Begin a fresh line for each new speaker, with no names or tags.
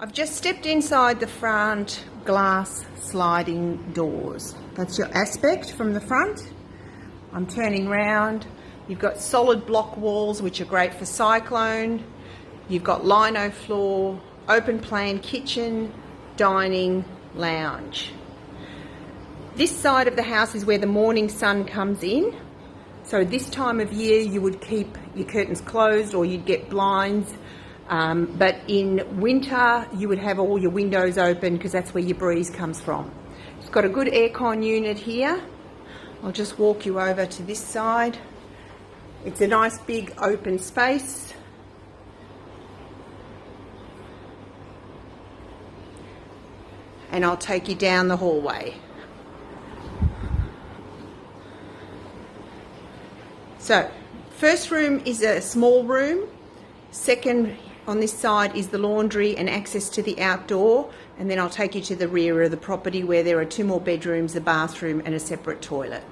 I've just stepped inside the front glass sliding doors. That's your aspect from the front. I'm turning round. You've got solid block walls, which are great for cyclone. You've got lino floor, open plan kitchen, dining, lounge. This side of the house is where the morning sun comes in. So this time of year you would keep your curtains closed or you'd get blinds. But in winter you would have all your windows open because that's where your breeze comes from. It's got a good aircon unit here. I'll just walk you over to this side. It's a nice big open space. And I'll take you down the hallway. So, first room is a small room. Second on this side is the laundry and access to the outdoor. And then I'll take you to the rear of the property where there are 2 more bedrooms, a bathroom and a separate toilet.